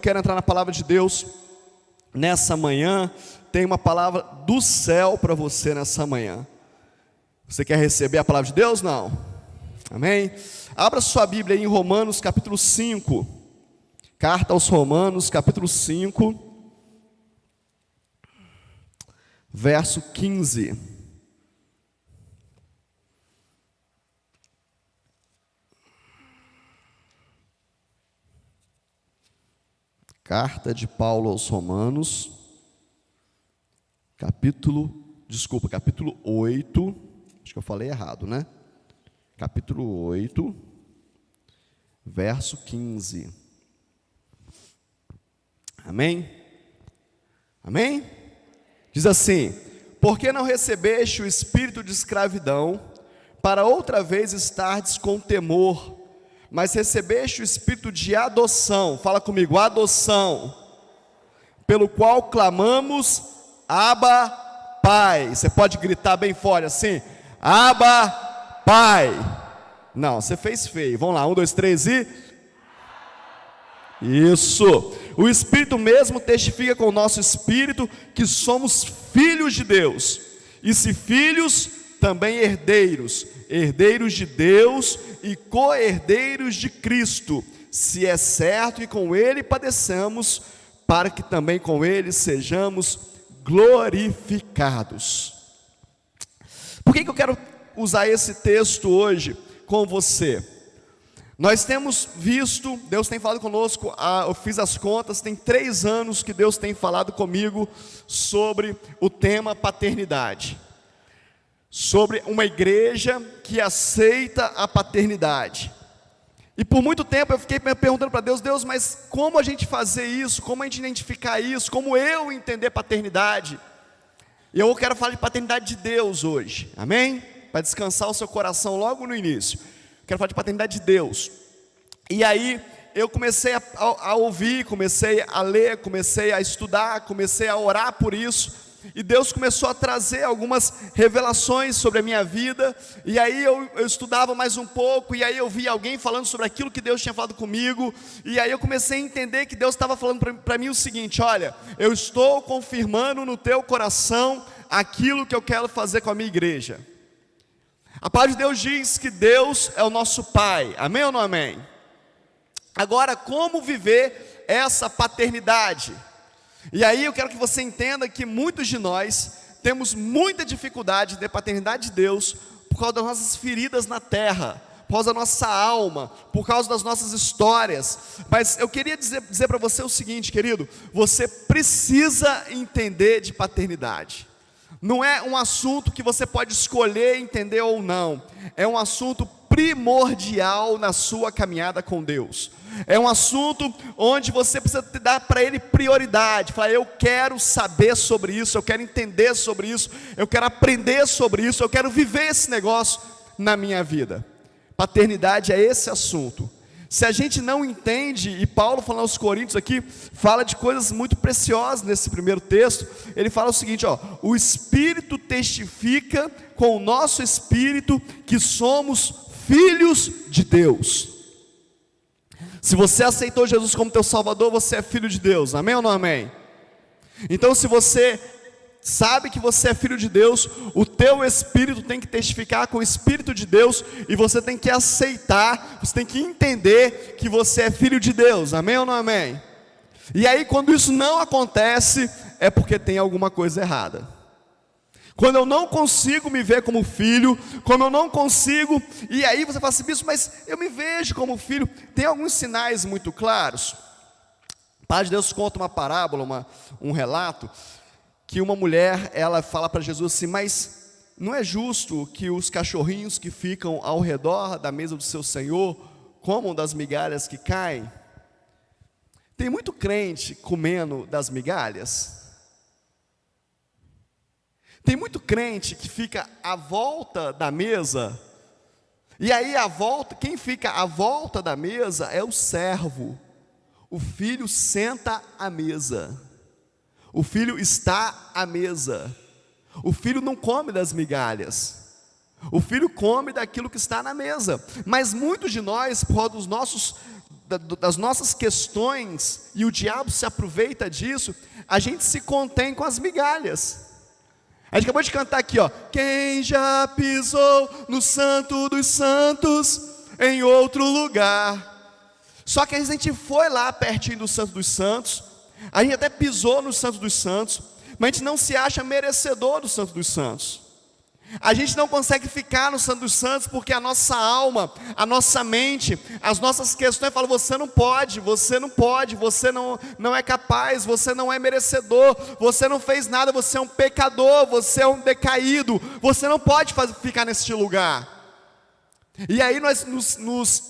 Quero entrar na palavra de Deus nessa manhã. Tem uma palavra do céu para você nessa manhã. Você quer receber a palavra de Deus? Não? Amém? Abra sua Bíblia aí em Romanos capítulo 5. Carta aos Romanos capítulo 5, verso 15. Carta de Paulo aos Romanos, capítulo 8, acho que eu falei errado, né? Capítulo 8, verso 15. Amém? Amém? Diz assim: porque não recebeste o espírito de escravidão, para outra vez estardes com temor, mas recebeste o espírito de adoção, fala comigo, adoção, pelo qual clamamos, Abba, Pai. Você pode gritar bem forte assim, Abba, Pai. Não, você fez feio, vamos lá, 1, 2, 3 e... Isso, o Espírito mesmo testifica com o nosso espírito que somos filhos de Deus, e se filhos, também herdeiros, herdeiros de Deus e co-herdeiros de Cristo, se é certo que com Ele padeçamos, para que também com Ele sejamos glorificados. Por que eu quero usar esse texto hoje com você? Nós temos visto, Deus tem falado conosco, eu fiz as contas, tem 3 anos que Deus tem falado comigo sobre o tema paternidade, sobre uma igreja que aceita a paternidade. E por muito tempo eu fiquei perguntando para Deus, mas como a gente fazer isso, como a gente identificar isso, como eu entender paternidade? E eu quero falar de paternidade de Deus hoje, amém? Para descansar o seu coração logo no início. Quero falar de paternidade de Deus. E aí eu comecei a ouvir, comecei a ler, comecei a estudar, comecei a orar por isso. E Deus começou a trazer algumas revelações sobre a minha vida. E aí eu estudava mais um pouco, e aí eu vi alguém falando sobre aquilo que Deus tinha falado comigo. E aí eu comecei a entender que Deus estava falando para mim o seguinte: olha, eu estou confirmando no teu coração aquilo que eu quero fazer com a minha igreja. A palavra de Deus diz que Deus é o nosso Pai, amém ou não amém? Agora, como viver essa paternidade? E aí eu quero que você entenda que muitos de nós temos muita dificuldade de ter paternidade de Deus por causa das nossas feridas na terra, por causa da nossa alma, por causa das nossas histórias. Mas eu queria dizer para você o seguinte, querido: você precisa entender de paternidade. Não é um assunto que você pode escolher entender ou não, é um assunto primordial na sua caminhada com Deus. É um assunto onde você precisa dar para ele prioridade, falar: eu quero saber sobre isso, eu quero entender sobre isso, eu quero aprender sobre isso, eu quero viver esse negócio na minha vida. Paternidade é esse assunto. Se a gente não entende, e Paulo falando aos Coríntios aqui, fala de coisas muito preciosas nesse primeiro texto. Ele fala o seguinte, o Espírito testifica com o nosso espírito que somos filhos de Deus. Se você aceitou Jesus como teu Salvador, você é filho de Deus, amém ou não amém? Então, se você sabe que você é filho de Deus, o teu espírito tem que testificar com o Espírito de Deus, e você tem que aceitar, você tem que entender que você é filho de Deus, amém ou não amém? E aí, quando isso não acontece, é porque tem alguma coisa errada. Quando eu não consigo me ver como filho, quando eu não consigo, e aí você fala assim: bispo, mas eu me vejo como filho. Tem alguns sinais muito claros. A palavra de Deus conta uma parábola, um relato, que uma mulher, ela fala para Jesus assim: mas não é justo que os cachorrinhos que ficam ao redor da mesa do seu Senhor comam das migalhas que caem? Tem muito crente comendo das migalhas. Tem muito crente que fica à volta da mesa, e aí quem fica à volta da mesa é o servo. O filho senta à mesa, o filho está à mesa, o filho não come das migalhas, o filho come daquilo que está na mesa. Mas muitos de nós, por causa das nossas questões, e o diabo se aproveita disso, a gente se contém com as migalhas. A gente acabou de cantar aqui, ó. Quem já pisou no Santo dos Santos em outro lugar? Só que a gente foi lá pertinho do Santo dos Santos, a gente até pisou no Santo dos Santos, mas a gente não se acha merecedor do Santo dos Santos. A gente não consegue ficar no Santo dos Santos porque a nossa alma, a nossa mente, as nossas questões falam: você não pode, você não é capaz, você não é merecedor, você não fez nada, você é um pecador, você é um decaído, você não pode ficar neste lugar. E aí nós nos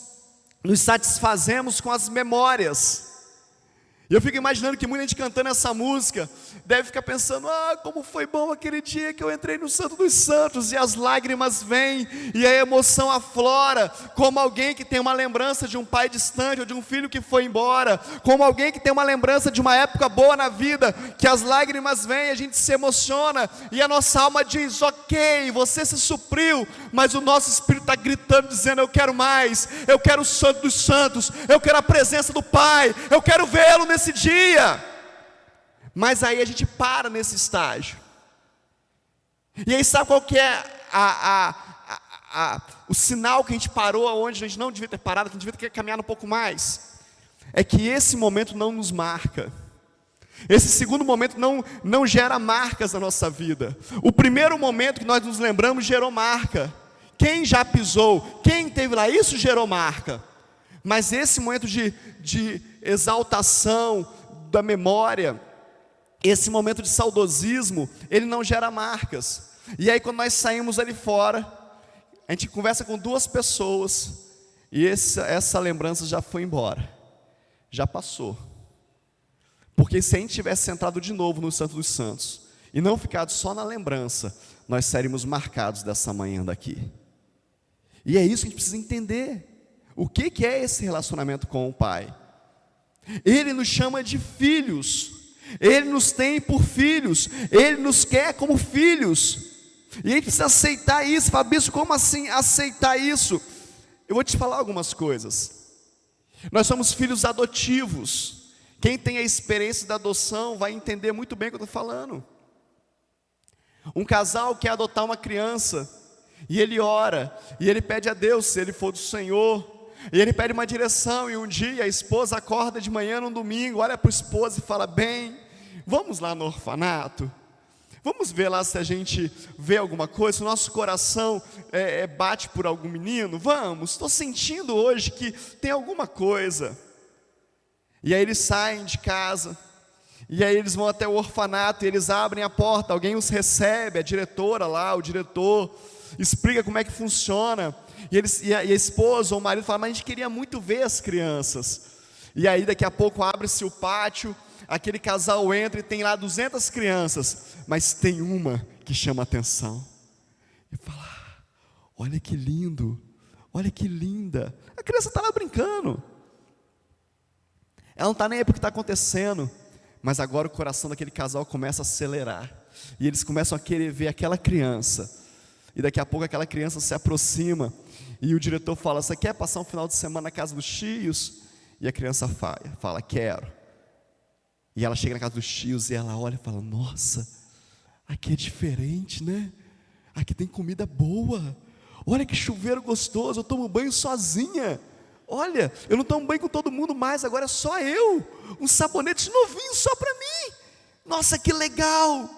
satisfazemos com as memórias. E eu fico imaginando que muita gente cantando essa música deve ficar pensando: como foi bom aquele dia que eu entrei no Santo dos Santos, e as lágrimas vêm, e a emoção aflora, como alguém que tem uma lembrança de um pai distante, ou de um filho que foi embora, como alguém que tem uma lembrança de uma época boa na vida, que as lágrimas vêm, a gente se emociona, e a nossa alma diz: ok, você se supriu, mas o nosso espírito está gritando, dizendo: eu quero mais, eu quero o Santo dos Santos, eu quero a presença do Pai, eu quero vê-lo nesse dia. Mas aí a gente para nesse estágio. E aí sabe qual que é o sinal que a gente parou, onde a gente não devia ter parado, que a gente devia ter caminhado um pouco mais? É que esse momento não nos marca. Esse segundo momento não gera marcas na nossa vida. O primeiro momento que nós nos lembramos gerou marca. Quem já pisou, quem esteve lá, isso gerou marca. Mas esse momento de exaltação da memória, esse momento de saudosismo, ele não gera marcas. E aí quando nós saímos ali fora, a gente conversa com duas pessoas, e essa lembrança já foi embora, já passou. Porque se a gente tivesse sentado de novo no Santo dos Santos, e não ficado só na lembrança, nós seríamos marcados dessa manhã daqui. E é isso que a gente precisa entender. O que é esse relacionamento com o Pai? Ele nos chama de filhos, Ele nos tem por filhos, Ele nos quer como filhos, e a gente precisa aceitar isso. Fabrício, como assim aceitar isso? Eu vou te falar algumas coisas. Nós somos filhos adotivos. Quem tem a experiência da adoção vai entender muito bem o que eu estou falando. Um casal quer adotar uma criança, e ele ora, e ele pede a Deus, se ele for do Senhor, e ele pede uma direção. E um dia a esposa acorda de manhã num domingo, olha para o esposo e fala: bem, vamos lá no orfanato, vamos ver lá se a gente vê alguma coisa, se o nosso coração bate por algum menino, vamos, estou sentindo hoje que tem alguma coisa. E aí eles saem de casa, e aí eles vão até o orfanato, e eles abrem a porta, alguém os recebe, a diretora lá, o diretor, explica como é que funciona. E a esposa ou o marido fala: mas a gente queria muito ver as crianças. E aí daqui a pouco abre-se o pátio, aquele casal entra e tem lá 200 crianças, mas tem uma que chama a atenção. E fala: olha que lindo, olha que linda. A criança está lá brincando, ela não está nem aí para o que está acontecendo, mas agora o coração daquele casal começa a acelerar, e eles começam a querer ver aquela criança. E daqui a pouco aquela criança se aproxima, e o diretor fala: você quer passar um final de semana na casa dos tios? E a criança fala: quero. E ela chega na casa dos tios, e ela olha e fala: nossa, aqui é diferente, né? Aqui tem comida boa, olha que chuveiro gostoso, eu tomo banho sozinha, olha, eu não tomo banho com todo mundo mais, agora é só eu, um sabonete novinho só para mim, nossa, que legal.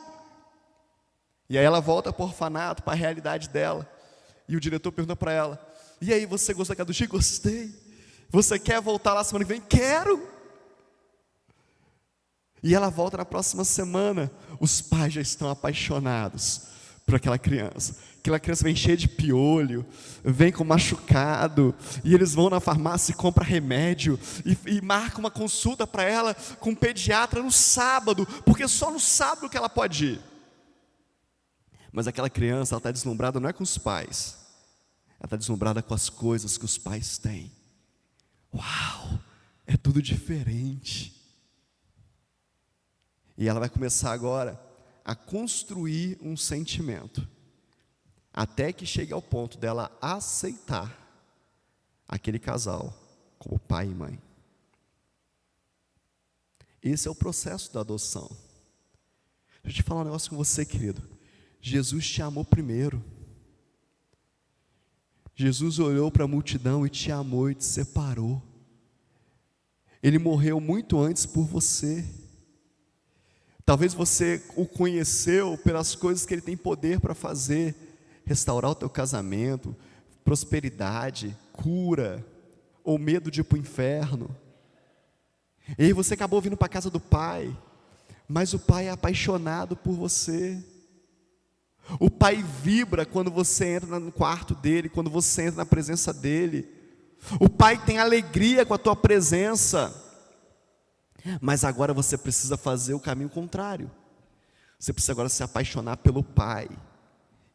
E aí ela volta para o orfanato, para a realidade dela, e o diretor pergunta para ela: e aí, você gostou da casa do Chico? Gostei. Você quer voltar lá semana que vem? Quero. E ela volta na próxima semana, os pais já estão apaixonados por aquela criança vem cheia de piolho, vem com machucado, e eles vão na farmácia e compram remédio, e marcam uma consulta para ela com um pediatra no sábado, porque só no sábado que ela pode ir. Mas aquela criança, ela está deslumbrada não é com os pais, ela está deslumbrada com as coisas que os pais têm. Uau, é tudo diferente. E ela vai começar agora a construir um sentimento, até que chegue ao ponto dela aceitar aquele casal como pai e mãe. Esse é o processo da adoção. Deixa eu te falar um negócio com você, querido. Jesus te amou primeiro. Jesus olhou para a multidão e te amou e te separou. Ele morreu muito antes por você. Talvez você o conheceu pelas coisas que Ele tem poder para fazer. Restaurar o teu casamento, prosperidade, cura, ou medo de ir para o inferno. E aí você acabou vindo para a casa do Pai, mas o Pai é apaixonado por você. O Pai vibra quando você entra no quarto dEle, quando você entra na presença dEle. O Pai tem alegria com a tua presença. Mas agora você precisa fazer o caminho contrário. Você precisa agora se apaixonar pelo Pai,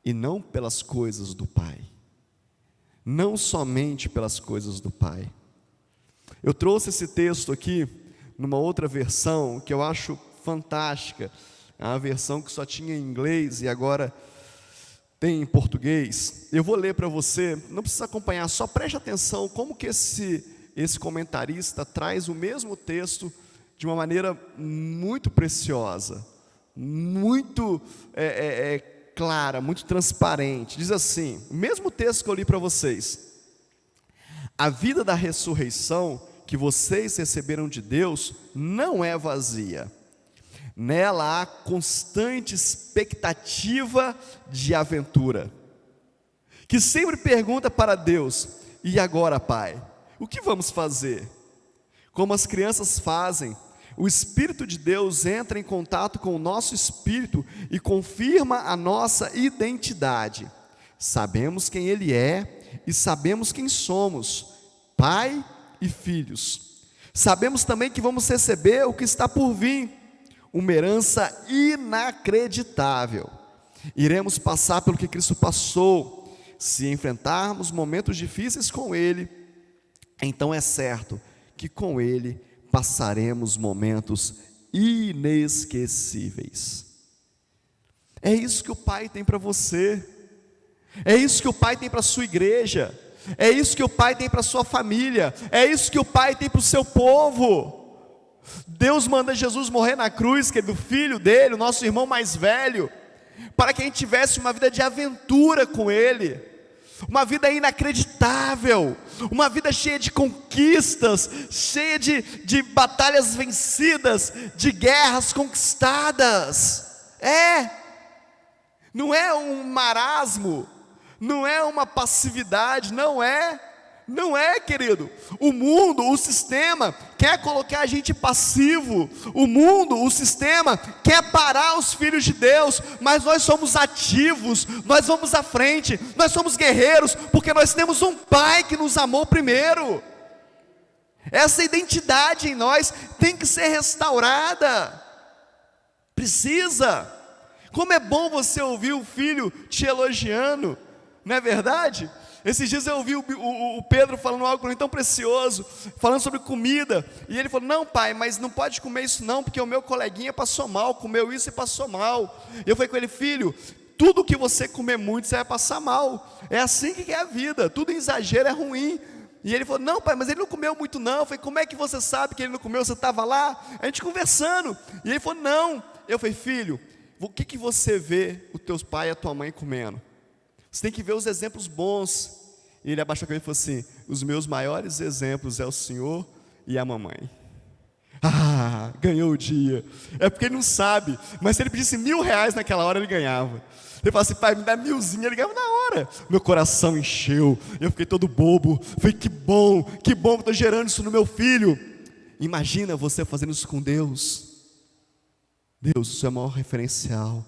e não pelas coisas do Pai. Não somente pelas coisas do Pai. Eu trouxe esse texto aqui, numa outra versão, que eu acho fantástica. É uma versão que só tinha em inglês e agora tem em português. Eu vou ler para você, não precisa acompanhar, só preste atenção como que esse comentarista traz o mesmo texto de uma maneira muito preciosa, muito clara, muito transparente. Diz assim, o mesmo texto que eu li para vocês: a vida da ressurreição que vocês receberam de Deus não é vazia. Nela há constante expectativa de aventura, que sempre pergunta para Deus: e agora, Pai, o que vamos fazer? Como as crianças fazem, o Espírito de Deus entra em contato com o nosso espírito e confirma a nossa identidade. Sabemos quem Ele é e sabemos quem somos, Pai e filhos. Sabemos também que vamos receber o que está por vir, uma herança inacreditável. Iremos passar pelo que Cristo passou. Se enfrentarmos momentos difíceis com Ele, então é certo que com Ele passaremos momentos inesquecíveis. É isso que o Pai tem para você. É isso que o Pai tem para a sua igreja. É isso que o Pai tem para a sua família. É isso que o Pai tem para o seu povo. Deus manda Jesus morrer na cruz, que é do filho dele, o nosso irmão mais velho, para que a gente tivesse uma vida de aventura com Ele, uma vida inacreditável, uma vida cheia de conquistas, cheia de batalhas vencidas, de guerras conquistadas. Não é um marasmo, não é uma passividade, não é, querido. O mundo, o sistema quer colocar a gente passivo. O mundo, o sistema quer parar os filhos de Deus, mas nós somos ativos, nós vamos à frente, nós somos guerreiros, porque nós temos um Pai que nos amou primeiro. Essa identidade em nós tem que ser restaurada. Precisa. Como é bom você ouvir o filho te elogiando, não é verdade? Esses dias eu ouvi o Pedro falando algo tão precioso, falando sobre comida, e ele falou: não, pai, mas não pode comer isso não, porque o meu coleguinha passou mal, comeu isso e passou mal. Eu falei com ele: filho, tudo que você comer muito, você vai passar mal. É assim que é a vida, tudo em exagero é ruim. E ele falou: não, pai, mas ele não comeu muito não. Eu falei: como é que você sabe que ele não comeu? Você estava lá? A gente conversando. E ele falou: não. Eu falei: filho, o que você vê o teu pai e a tua mãe comendo? Você tem que ver os exemplos bons. E ele abaixou a cabeça e falou assim: os meus maiores exemplos é o senhor e a mamãe. Ah, ganhou o dia. É porque ele não sabe, mas se ele pedisse R$1.000 naquela hora, ele ganhava. Ele falou assim: pai, me dá 1.000, ele ganhava na hora. Meu coração encheu, eu fiquei todo bobo. Falei: que bom que eu estou gerando isso no meu filho. Imagina você fazendo isso com Deus. Deus, isso é o maior referencial.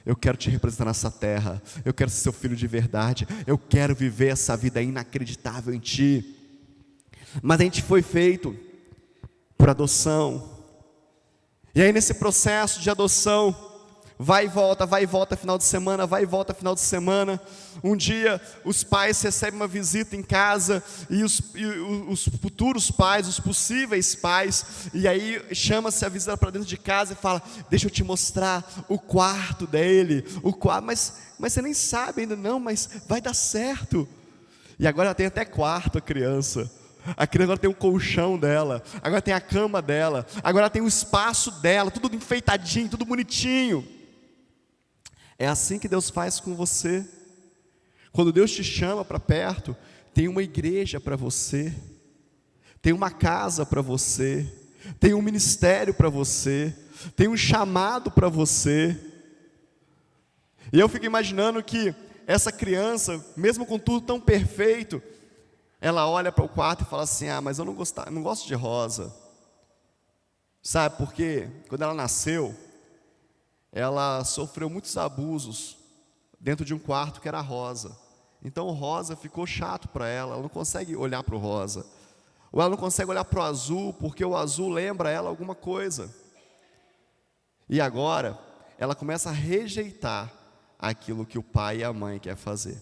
Eu quero te representar nessa terra. Eu quero ser seu filho de verdade. Eu quero viver essa vida inacreditável em ti. Mas a gente foi feito por adoção. E aí nesse processo de adoção, vai e volta, final de semana, vai e volta, final de semana. Um dia os pais recebem uma visita em casa, e os futuros pais, os possíveis pais, e aí chama-se a visita para dentro de casa e fala: deixa eu te mostrar o quarto dele, mas você nem sabe ainda. Não, mas vai dar certo. E agora tem até quarto a criança. A criança agora tem o colchão dela, agora tem a cama dela, agora tem o espaço dela, tudo enfeitadinho, tudo bonitinho. É assim que Deus faz com você. Quando Deus te chama para perto, tem uma igreja para você, tem uma casa para você, tem um ministério para você, tem um chamado para você. E eu fico imaginando que essa criança, mesmo com tudo tão perfeito, ela olha para o quarto e fala assim: mas eu não gosto de rosa. Sabe, porque quando ela nasceu, ela sofreu muitos abusos dentro de um quarto que era rosa. Então o rosa ficou chato para ela não consegue olhar para o rosa. Ou ela não consegue olhar para o azul, porque o azul lembra ela alguma coisa. E agora, ela começa a rejeitar aquilo que o pai e a mãe querem fazer.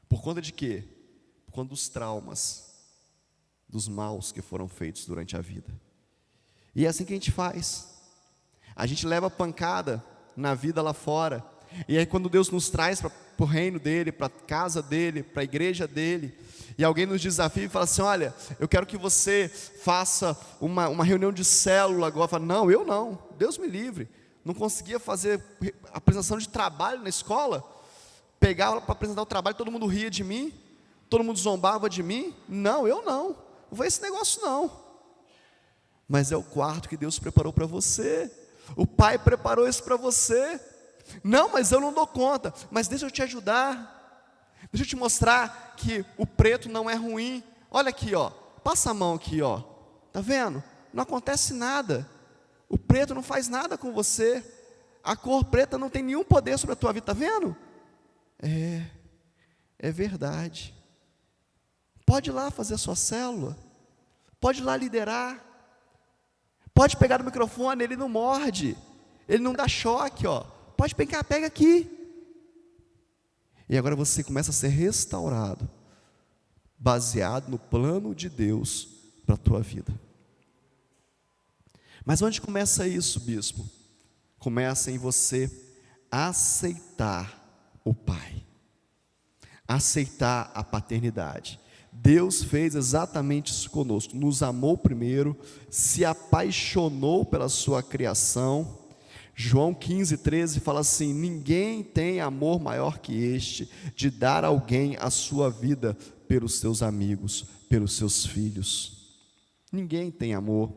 Por conta de quê? Por conta dos traumas, dos maus que foram feitos durante a vida. E é assim que a gente faz. A gente leva pancada na vida lá fora. E aí quando Deus nos traz para o reino dEle, para a casa dEle, para a igreja dEle, e alguém nos desafia e fala assim: olha, eu quero que você faça uma reunião de célula agora. Fala: não, eu não, Deus me livre. Não conseguia fazer apresentação de trabalho na escola. Pegava para apresentar o trabalho, todo mundo ria de mim, todo mundo zombava de mim. Não, eu não vou esse negócio não. Mas é o quarto que Deus preparou para você. O Pai preparou isso para você. Não, mas eu não dou conta. Mas deixa eu te ajudar. Deixa eu te mostrar que o preto não é ruim. Olha aqui, ó. Passa a mão aqui, ó. Tá vendo? Não acontece nada. O preto não faz nada com você. A cor preta não tem nenhum poder sobre a tua vida. Tá vendo? É verdade. Pode ir lá fazer a sua célula. Pode ir lá liderar. Pode pegar no microfone, ele não morde. Ele não dá choque, ó. Pode pegar, pega aqui. E agora você começa a ser restaurado, baseado no plano de Deus para a tua vida. Mas onde começa isso, bispo? Começa em você aceitar o Pai, aceitar a paternidade. Deus fez exatamente isso conosco, nos amou primeiro, se apaixonou pela sua criação. João 15:13 fala assim: ninguém tem amor maior que este, de dar a alguém a sua vida pelos seus amigos, pelos seus filhos. Ninguém tem amor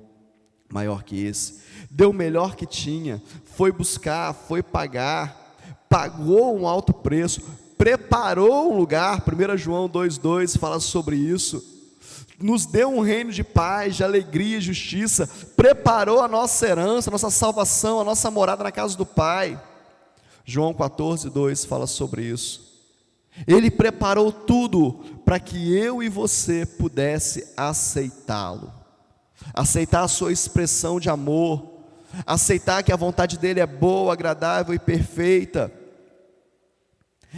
maior que esse. Deu o melhor que tinha, foi buscar, foi pagar, pagou um alto preço, preparou um lugar. 1 João 2:2 fala sobre isso. Nos deu um reino de paz, de alegria e justiça, preparou a nossa herança, a nossa salvação, a nossa morada na casa do Pai. João 14:2 fala sobre isso. Ele preparou tudo para que eu e você pudesse aceitá-lo, aceitar a sua expressão de amor, aceitar que a vontade dele é boa, agradável e perfeita.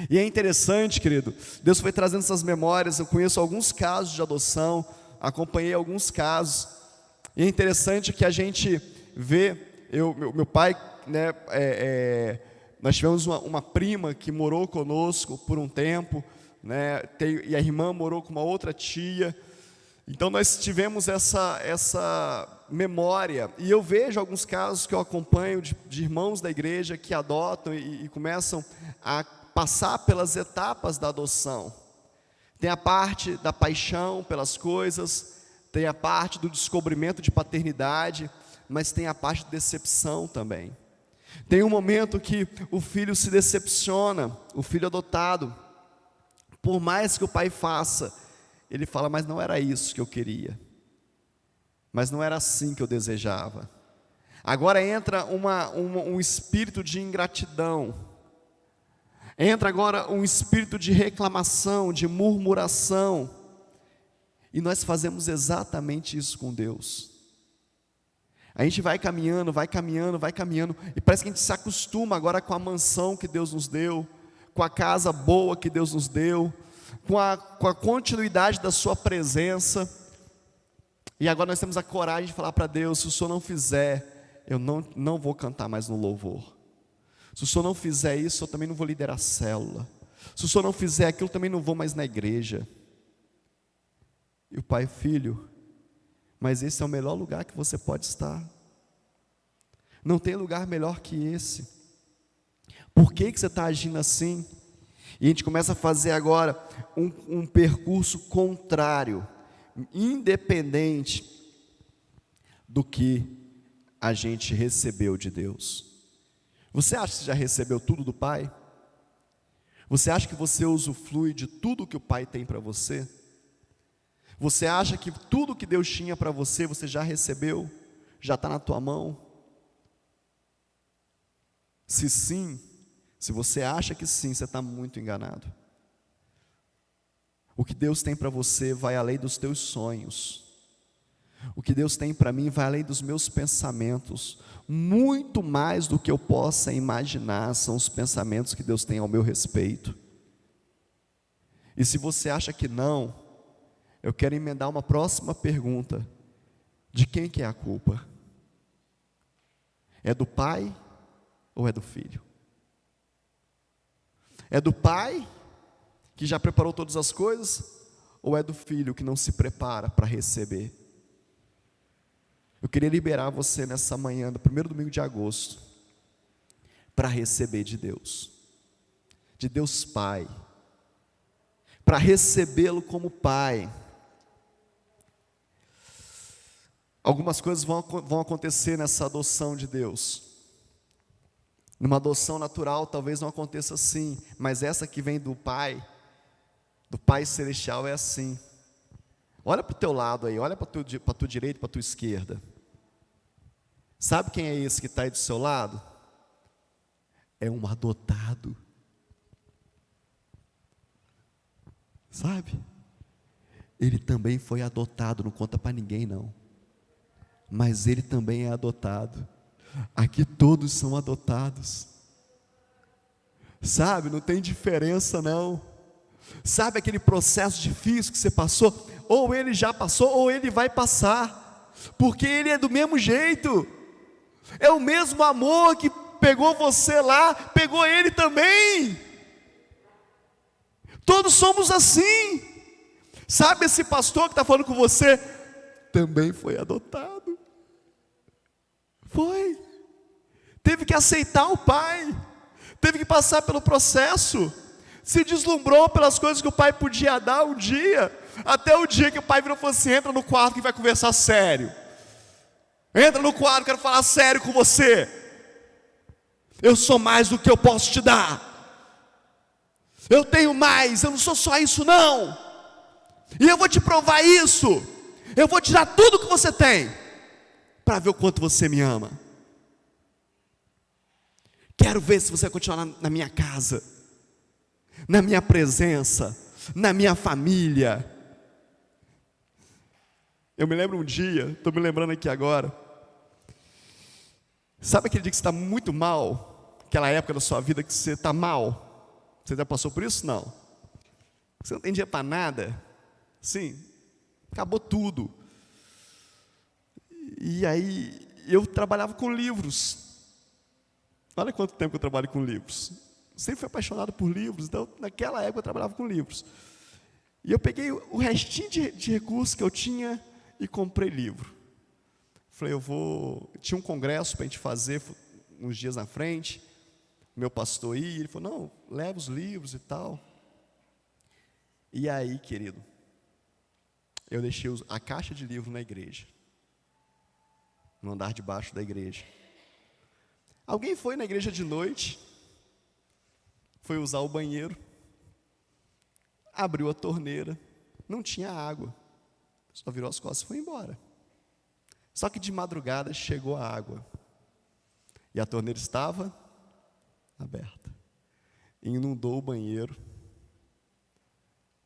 E é interessante, querido, Deus foi trazendo essas memórias. Eu conheço alguns casos de adoção, acompanhei alguns casos, e é interessante que a gente vê, meu pai, né, nós tivemos uma prima que morou conosco por um tempo, né, e a irmã morou com uma outra tia. Então nós tivemos essa memória, e eu vejo alguns casos que eu acompanho de irmãos da igreja que adotam e começam a passar pelas etapas da adoção. Tem a parte da paixão pelas coisas, tem a parte do descobrimento de paternidade, mas tem a parte de decepção também. Tem um momento que o filho se decepciona, o filho adotado, por mais que o pai faça, ele fala: mas não era isso que eu queria, mas não era assim que eu desejava. Agora entra um espírito de ingratidão, entra agora um espírito de reclamação, de murmuração, e nós fazemos exatamente isso com Deus. A gente vai caminhando, e parece que a gente se acostuma agora com a mansão que Deus nos deu, com a casa boa que Deus nos deu, com a continuidade da sua presença, e agora nós temos a coragem de falar para Deus: se o Senhor não fizer, eu não vou cantar mais no louvor. Se o Senhor não fizer isso, eu também não vou liderar a célula. Se o Senhor não fizer aquilo, eu também não vou mais na igreja. E o pai, filho, mas esse é o melhor lugar que você pode estar. Não tem lugar melhor que esse. Por que você está agindo assim? E a gente começa a fazer agora um percurso contrário, independente do que a gente recebeu de Deus. Você acha que você já recebeu tudo do Pai? Você acha que você usufrui de tudo que o Pai tem para você? Você acha que tudo que Deus tinha para você, você já recebeu? Já está na tua mão? Se sim, se você acha que sim, você está muito enganado. O que Deus tem para você vai além dos teus sonhos. O que Deus tem para mim vai além dos meus pensamentos. Muito mais do que eu possa imaginar são os pensamentos que Deus tem ao meu respeito. E se você acha que não, eu quero emendar uma próxima pergunta. De quem que é a culpa? É do pai ou é do filho? É do pai, que já preparou todas as coisas, ou é do filho que não se prepara para receber? Eu queria liberar você nessa manhã, do primeiro domingo de agosto, para receber de Deus Pai, para recebê-lo como Pai. Algumas coisas vão acontecer nessa adoção de Deus. Numa adoção natural talvez não aconteça assim, mas essa que vem do Pai Celestial é assim. Olha para o teu lado aí, olha para a tua direita e para a tua esquerda. Sabe quem é esse que está aí do seu lado? É um adotado. Sabe? Ele também foi adotado, não conta para ninguém não. Mas ele também é adotado. Aqui todos são adotados. Sabe, não tem diferença não. Sabe aquele processo difícil que você passou? Ou ele já passou, ou ele vai passar. Porque ele é do mesmo jeito. É o mesmo amor que pegou você lá, pegou ele também. Todos somos assim. Sabe esse pastor que está falando com você? Também foi adotado. Foi. Teve que aceitar o pai. Teve que passar pelo processo. Se deslumbrou pelas coisas que o pai podia dar um dia. Até o dia que o pai virou e falou assim: entra no quarto que vai conversar sério. Entra no quarto, quero falar sério com você. Eu sou mais do que eu posso te dar. Eu tenho mais, eu não sou só isso não. E eu vou te provar isso. Eu vou tirar tudo que você tem, para ver o quanto você me ama. Quero ver se você vai continuar na minha casa, na minha presença, na minha família. Eu me lembro um dia, estou me lembrando aqui agora. Sabe aquele dia que você está muito mal? Aquela época da sua vida que você está mal? Você já passou por isso? Não. Você não tem dinheiro para nada? Sim, acabou tudo. E aí, eu trabalhava com livros. Olha quanto tempo que eu trabalho com livros. Sempre fui apaixonado por livros, então naquela época eu trabalhava com livros. E eu peguei o restinho de recursos que eu tinha e comprei livro. Falei, tinha um congresso para a gente fazer uns dias na frente. Meu pastor ia, ele falou, não, leva os livros e tal. E aí, querido, eu deixei a caixa de livro na igreja, no andar de baixo da igreja. Alguém foi na igreja de noite, foi usar o banheiro, abriu a torneira, não tinha água, só virou as costas e foi embora. Só que de madrugada chegou a água, e a torneira estava aberta, inundou o banheiro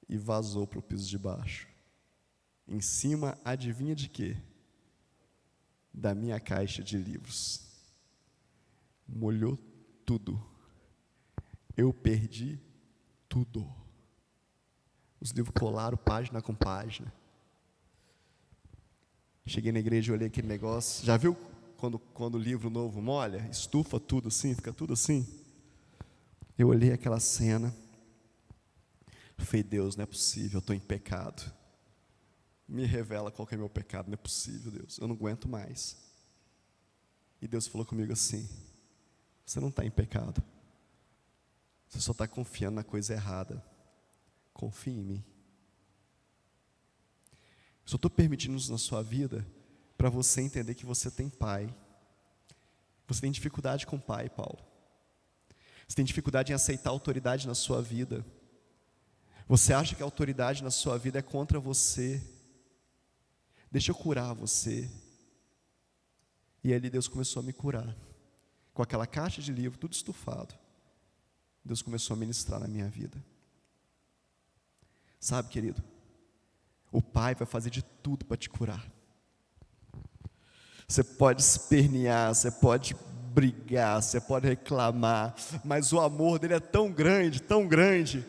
e vazou para o piso de baixo. Em cima, adivinha de quê? Da minha caixa de livros. Molhou tudo. Eu perdi tudo. Os livros colaram página com página. Cheguei na igreja e olhei aquele negócio. Já viu quando o livro novo molha? Estufa tudo assim, fica tudo assim. Eu olhei aquela cena. Falei, Deus, não é possível, eu estou em pecado. me revela qual que é meu pecado, não é possível, Deus, eu não aguento mais. E Deus falou comigo assim: você não está em pecado, você só está confiando na coisa errada, confie em mim. Só estou permitindo isso na sua vida para você entender que você tem pai. Você tem dificuldade com o pai, Paulo. Você tem dificuldade em aceitar a autoridade na sua vida. Você acha que a autoridade na sua vida é contra você. Deixa eu curar você. E ali Deus começou a me curar. Com aquela caixa de livro, tudo estufado, Deus começou a ministrar na minha vida. Sabe, querido, o Pai vai fazer de tudo para te curar. Você pode espernear, você pode brigar, você pode reclamar, mas o amor dele é tão grande, tão grande.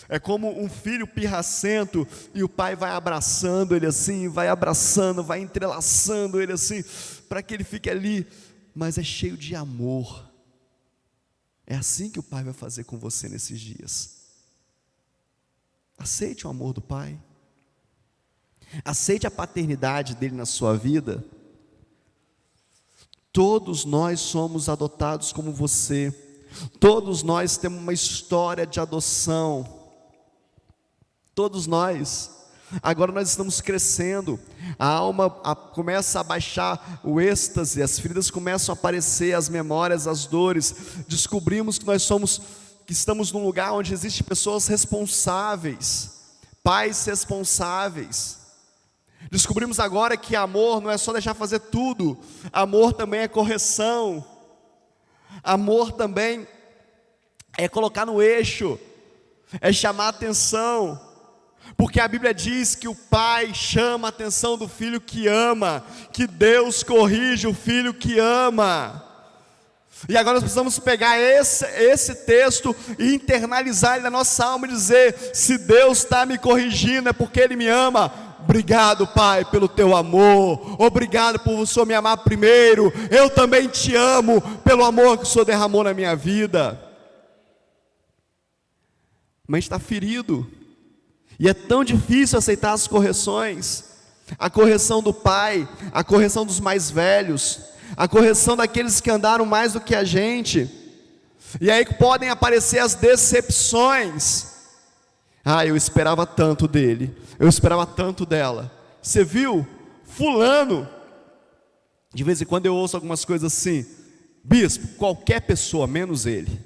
É como um filho pirracento e o pai vai abraçando ele assim, vai abraçando, vai entrelaçando ele assim, para que ele fique ali, mas é cheio de amor. É assim que o pai vai fazer com você nesses dias. Aceite o amor do pai. Aceite a paternidade dele na sua vida. Todos nós somos adotados como você. Todos nós temos uma história de adoção. Todos nós. Agora nós estamos crescendo. A alma começa a baixar o êxtase, as feridas começam a aparecer, as memórias, as dores. Descobrimos que que estamos num lugar onde existem pessoas responsáveis, pais responsáveis. Descobrimos agora que amor não é só deixar fazer tudo, amor também é correção, amor também é colocar no eixo, é chamar a atenção, porque a Bíblia diz que o pai chama a atenção do filho que ama, que Deus corrige o filho que ama. E agora nós precisamos pegar esse texto e internalizar ele na nossa alma e dizer: se Deus está me corrigindo é porque Ele me ama. Obrigado, Pai, pelo teu amor. Obrigado por o Senhor me amar primeiro. Eu também te amo pelo amor que o Senhor derramou na minha vida. Mas a gente está ferido. E é tão difícil aceitar as correções. A correção do pai, a correção dos mais velhos, a correção daqueles que andaram mais do que a gente. E aí podem aparecer as decepções. Eu esperava tanto dele, eu esperava tanto dela. Você viu? Fulano. De vez em quando eu ouço algumas coisas assim: bispo, qualquer pessoa menos ele.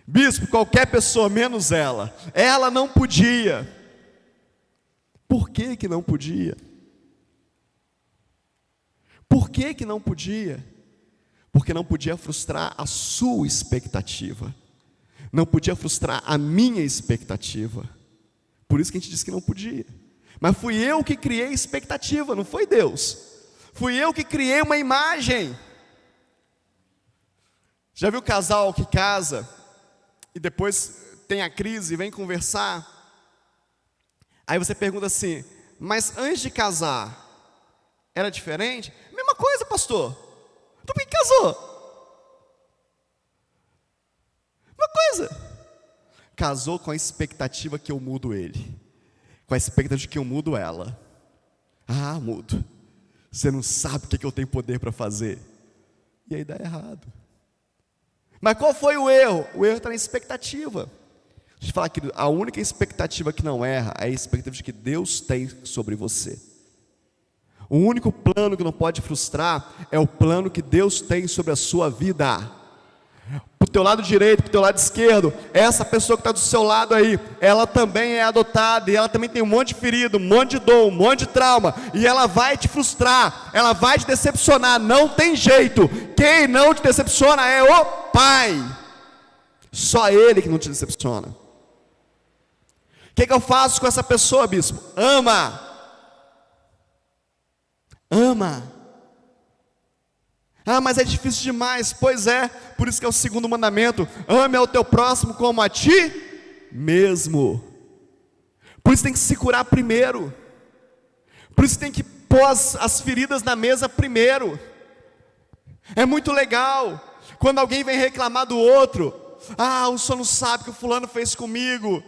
Bispo, qualquer pessoa menos ela. Ela não podia. Por que que não podia? Por que que não podia? Porque não podia frustrar a sua expectativa. Não podia frustrar a minha expectativa. Por isso que a gente disse que não podia. Mas fui eu que criei expectativa, não foi Deus. Fui eu que criei uma imagem. Já viu o casal que casa e depois tem a crise e vem conversar? Aí você pergunta assim: mas antes de casar era diferente? Mesma coisa, pastor. Então por que casou? Uma coisa. Casou com a expectativa que eu mudo ele, com a expectativa de que eu mudo ela. Mudo. Você não sabe o que eu tenho poder para fazer. E aí dá errado. Mas qual foi o erro? O erro está na expectativa. Deixa eu falar que a única expectativa que não erra é a expectativa de que Deus tem sobre você. O único plano que não pode frustrar é o plano que Deus tem sobre a sua vida. Para o teu lado direito, para o teu lado esquerdo, essa pessoa que está do seu lado aí, ela também é adotada, e ela também tem um monte de ferido, um monte de dor, um monte de trauma, e ela vai te frustrar, ela vai te decepcionar, não tem jeito. Quem não te decepciona é o Pai, só Ele que não te decepciona. O que eu faço com essa pessoa, bispo? Ama. Mas é difícil demais. Pois é, por isso que é o segundo mandamento: ame ao teu próximo como a ti mesmo. Por isso tem que se curar primeiro. Por isso tem que pôr as feridas na mesa primeiro. É muito legal quando alguém vem reclamar do outro: o senhor não sabe o que o fulano fez comigo.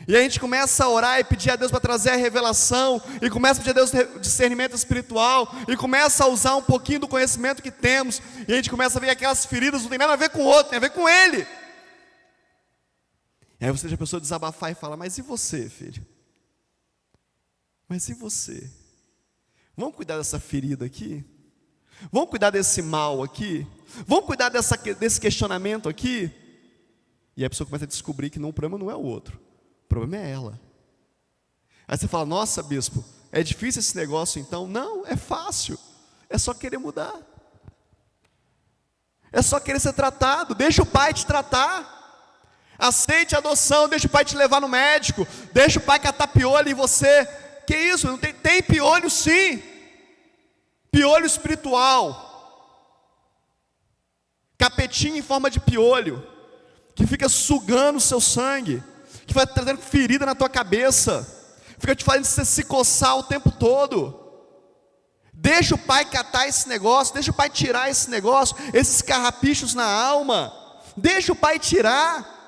E a gente começa a orar e pedir a Deus para trazer a revelação, e começa a pedir a Deus discernimento espiritual, e começa a usar um pouquinho do conhecimento que temos, e a gente começa a ver aquelas feridas, não tem nada a ver com o outro, tem a ver com ele. E aí você deixa a pessoa desabafar e fala: mas e você, filho? Mas e você? Vamos cuidar dessa ferida aqui? Vamos cuidar desse mal aqui? Vamos cuidar desse questionamento aqui? E aí a pessoa começa a descobrir que o problema não é o outro, o problema é ela. Aí você fala: nossa, bispo, é difícil esse negócio então? Não, é fácil, é só querer mudar. É só querer ser tratado, deixa o pai te tratar. Aceite a adoção, deixa o pai te levar no médico, deixa o pai catar piolho em você. Que isso? Não tem piolho sim, piolho espiritual, capetinho em forma de piolho, que fica sugando o seu sangue, que vai trazendo ferida na tua cabeça, fica te fazendo você se coçar o tempo todo. Deixa o pai catar esse negócio, deixa o pai tirar esse negócio, esses carrapichos na alma, deixa o pai tirar.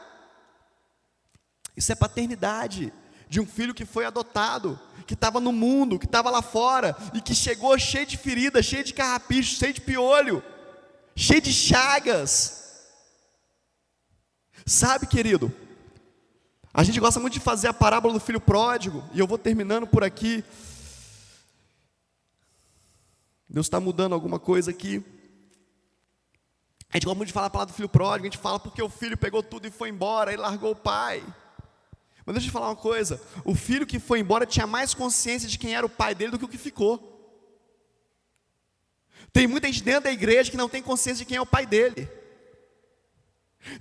Isso é paternidade, de um filho que foi adotado, que estava no mundo, que estava lá fora, e que chegou cheio de ferida, cheio de carrapicho, cheio de piolho, cheio de chagas. Sabe, querido, a gente gosta muito de fazer a parábola do filho pródigo, e eu vou terminando por aqui. Deus está mudando alguma coisa aqui. A gente gosta muito de falar a palavra do filho pródigo, a gente fala porque o filho pegou tudo e foi embora, e largou o pai. Mas deixa eu te falar uma coisa, o filho que foi embora tinha mais consciência de quem era o pai dele do que o que ficou. Tem muita gente dentro da igreja que não tem consciência de quem é o pai dele.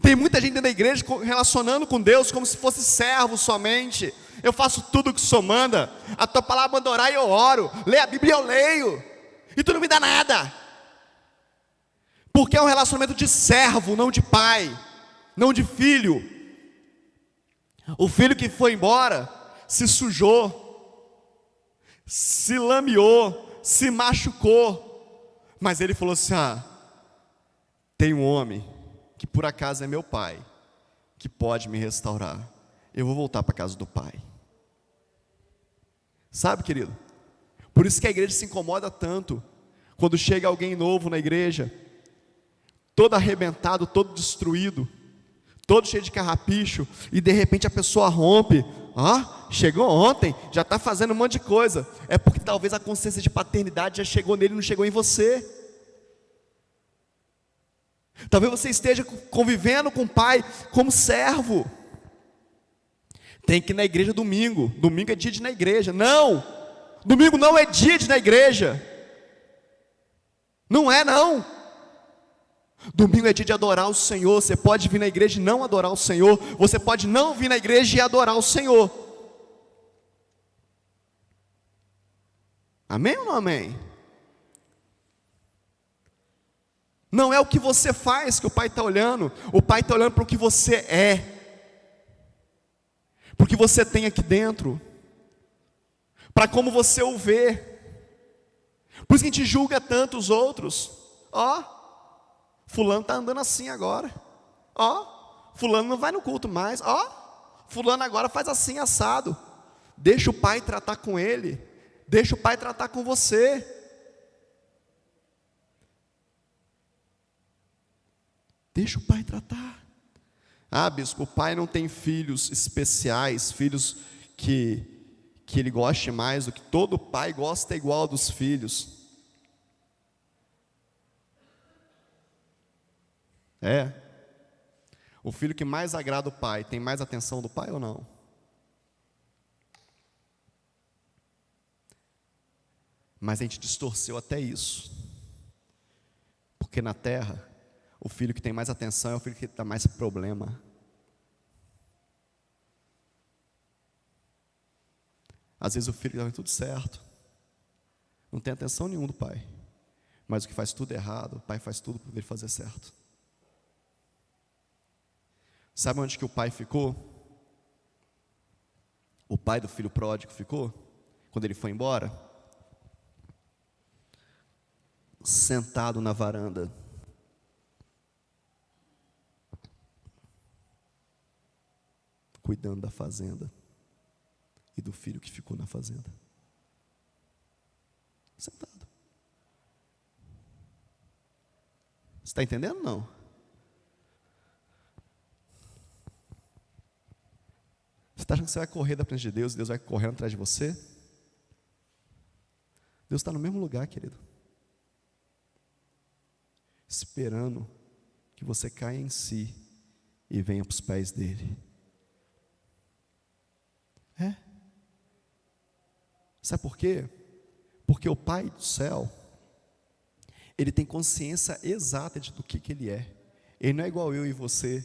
Tem muita gente dentro da igreja relacionando com Deus como se fosse servo somente. Eu faço tudo o que o Senhor manda, a tua palavra manda orar e eu oro, lê a Bíblia e eu leio, e tu não me dá nada. Porque é um relacionamento de servo, não de pai, não de filho. O filho que foi embora se sujou, se lameou, se machucou, mas ele falou assim: tem um homem que por acaso é meu pai, que pode me restaurar, eu vou voltar para a casa do pai. Sabe, querido, por isso que a igreja se incomoda tanto, quando chega alguém novo na igreja, todo arrebentado, todo destruído, todo cheio de carrapicho, e de repente a pessoa rompe. Chegou ontem, já está fazendo um monte de coisa. É porque talvez a consciência de paternidade já chegou nele e não chegou em você. Talvez você esteja convivendo com o pai como servo. Tem que ir na igreja domingo, domingo é dia de ir na igreja. Não, domingo não é dia de ir na igreja. Não é não. Domingo é dia de adorar o Senhor. Você pode vir na igreja e não adorar o Senhor. Você pode não vir na igreja e adorar o Senhor. Amém ou não amém? Não é o que você faz que o Pai está olhando. O Pai está olhando para o que você é, para o que você tem aqui dentro, para como você o vê. Por isso que a gente julga tanto os outros. Fulano está andando assim agora. Fulano não vai no culto mais. Fulano agora faz assim assado. Deixa o pai tratar com ele. Deixa o pai tratar com você. Deixa o pai tratar. Bispo, o pai não tem filhos especiais, filhos que ele goste mais do que todo pai gosta igual dos filhos. O filho que mais agrada o pai tem mais atenção do pai ou não? Mas a gente distorceu até isso, porque na terra o filho que tem mais atenção é o filho que dá mais problema. Às vezes o filho que dá tudo certo não tem atenção nenhuma do pai, mas o que faz tudo errado, o pai faz tudo para ele fazer certo. Sabe onde que o pai ficou? O pai do filho pródigo ficou? Quando ele foi embora? Sentado na varanda. Cuidando da fazenda. e do filho que ficou na fazenda. Sentado. Você está entendendo, não? Você está achando que você vai correr da frente de Deus e Deus vai correndo atrás de você? Deus está no mesmo lugar, querido, esperando que você caia em si e venha para os pés dele. Sabe por quê? Porque o Pai do céu, ele tem consciência exata do que ele é. Ele não é igual eu e você,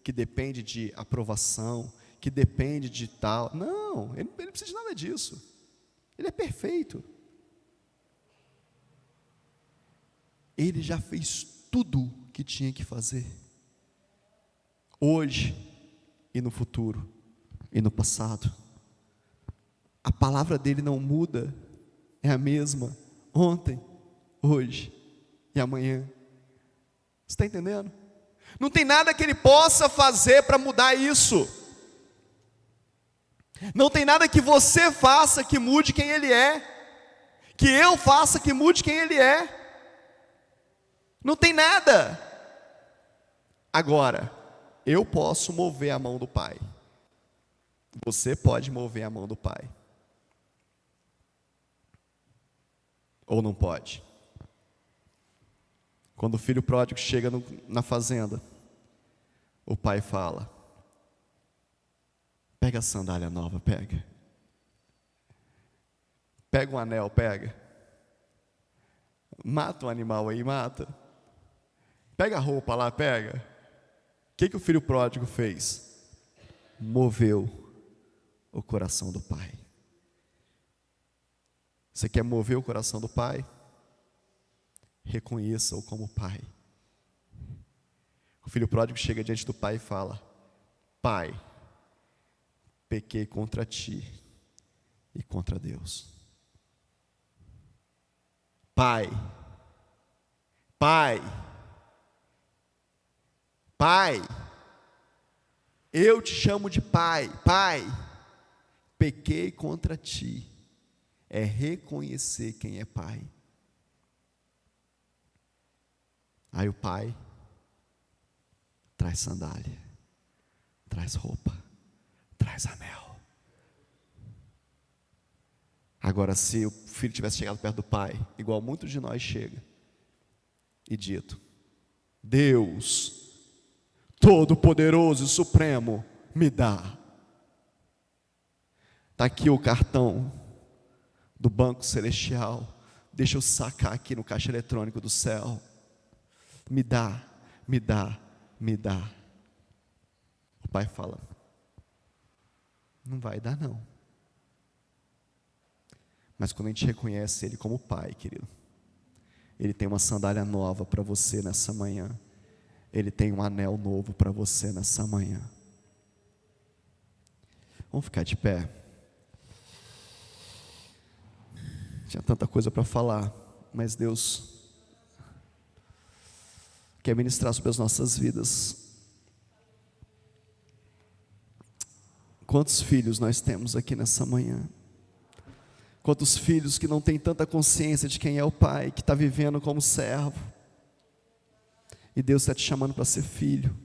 que depende de aprovação, que depende de tal. Não, ele não precisa de nada disso. Ele é perfeito. Ele já fez tudo que tinha que fazer, hoje e no futuro e no passado. A palavra dele não muda, é a mesma ontem, hoje e amanhã. Você está entendendo? Não tem nada que ele possa fazer para mudar isso. Não tem nada que você faça que mude quem ele é, que eu faça que mude quem ele é. Não tem nada. Agora, eu posso mover a mão do Pai. Você pode mover a mão do Pai. Ou não pode? Quando o filho pródigo chega na fazenda, o pai fala: pega a sandália nova, pega. Pega um anel, pega. Mata um animal aí, mata. Pega a roupa lá, pega. O que o filho pródigo fez? Moveu o coração do pai. Você quer mover o coração do pai? Reconheça-o como pai. O filho pródigo chega diante do pai e fala: pai, pequei contra ti e contra Deus. Pai, eu te chamo de pai, pequei contra ti. É reconhecer quem é pai. Aí o pai traz sandália, traz roupa, traz anel. Agora, se o filho tivesse chegado perto do pai, igual muitos de nós chega, e dito: Deus Todo-Poderoso e Supremo, me dá. Está aqui o cartão do Banco Celestial, deixa eu sacar aqui no caixa eletrônico do céu. Me dá, me dá, me dá. O pai fala: não vai dar não. Mas quando a gente reconhece ele como pai, querido, ele tem uma sandália nova para você nessa manhã. Ele tem um anel novo para você nessa manhã. Vamos ficar de pé. Tinha tanta coisa para falar, mas Deus quer ministrar sobre as nossas vidas. Quantos filhos nós temos aqui nessa manhã? Quantos filhos que não têm tanta consciência de quem é o pai, que está vivendo como servo, e Deus está te chamando para ser filho.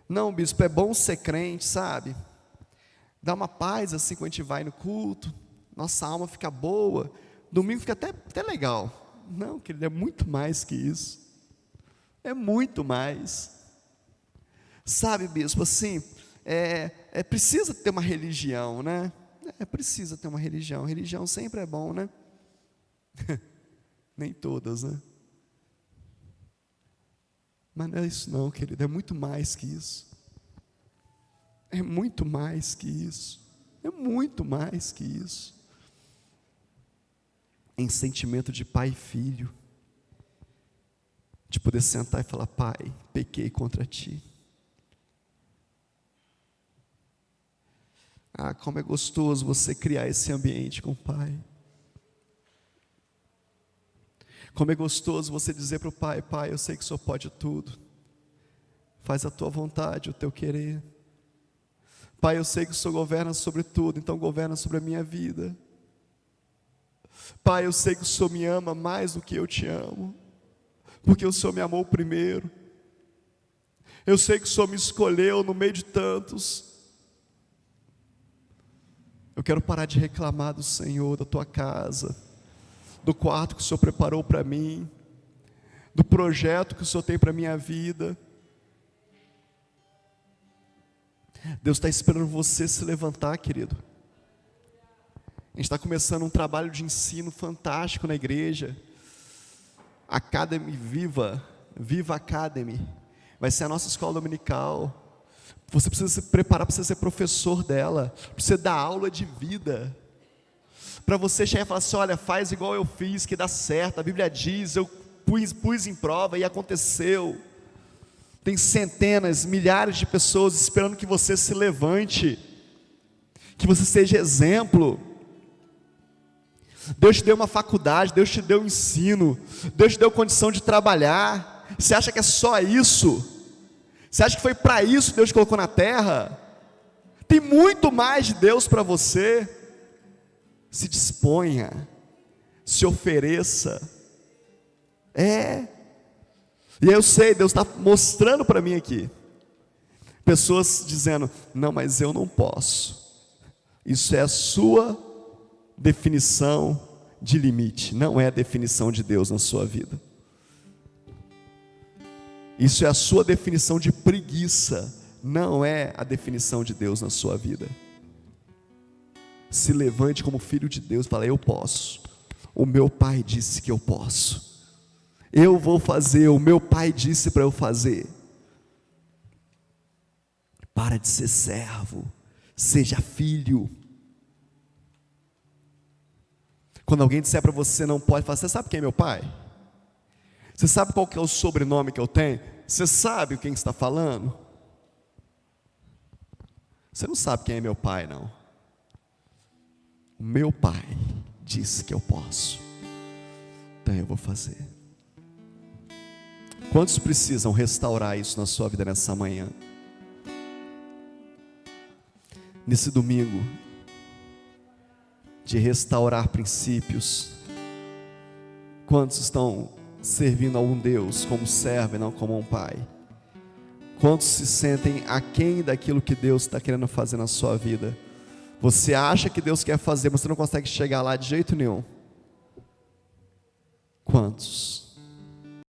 Não, bispo, é bom ser crente, sabe? Dá uma paz assim quando a gente vai no culto, nossa alma fica boa, domingo fica até legal. Não, querido, é muito mais que isso. É muito mais. Sabe, bispo, assim, precisa ter uma religião, né? Precisa ter uma religião. Religião sempre é bom, né? Nem todas, né? Mas não é isso não, querido, é muito mais que isso. É muito mais que isso. É muito mais que isso. Em sentimento de pai e filho, de poder sentar e falar: pai, pequei contra ti. Ah, como é gostoso você criar esse ambiente com o pai. Como é gostoso você dizer para o pai: pai, eu sei que o Senhor pode tudo, faz a tua vontade, o teu querer. Pai, eu sei que o Senhor governa sobre tudo, então governa sobre a minha vida. Pai, eu sei que o Senhor me ama mais do que eu te amo, porque o Senhor me amou primeiro. Eu sei que o Senhor me escolheu no meio de tantos. Eu quero parar de reclamar do Senhor, da tua casa, do quarto que o Senhor preparou para mim, do projeto que o Senhor tem para a minha vida. Deus está esperando você se levantar, querido. A gente está começando um trabalho de ensino fantástico na igreja. Academy Viva Academy, vai ser a nossa escola dominical. Você precisa se preparar para ser professor dela, para você dar aula de vida, para você chegar e falar assim: olha, faz igual eu fiz, que dá certo, a Bíblia diz, eu pus em prova e aconteceu. Tem centenas, milhares de pessoas esperando que você se levante, que você seja exemplo. Deus te deu uma faculdade, Deus te deu ensino, Deus te deu condição de trabalhar. Você acha que é só isso? Você acha que foi para isso que Deus te colocou na terra? Tem muito mais de Deus para você. Se disponha, se ofereça. E eu sei, Deus está mostrando para mim aqui, pessoas dizendo: não, mas eu não posso. Isso é a sua definição de limite, não é a definição de Deus na sua vida. Isso é a sua definição de preguiça, não é a definição de Deus na sua vida. Se levante como filho de Deus e fala: eu posso, o meu pai disse que eu posso, eu vou fazer, o meu pai disse para eu fazer. Para de ser servo, seja filho. Quando alguém disser para você não pode, fala: você sabe quem é meu pai? Você sabe qual que é o sobrenome que eu tenho? Você sabe quem está falando? Você não sabe quem é meu pai, não. O meu pai disse que eu posso, então eu vou fazer. Quantos precisam restaurar isso na sua vida nessa manhã? Nesse domingo, de restaurar princípios. Quantos estão servindo a um Deus como servo e não como um pai? Quantos se sentem aquém daquilo que Deus está querendo fazer na sua vida? Você acha que Deus quer fazer, mas você não consegue chegar lá de jeito nenhum. Quantos?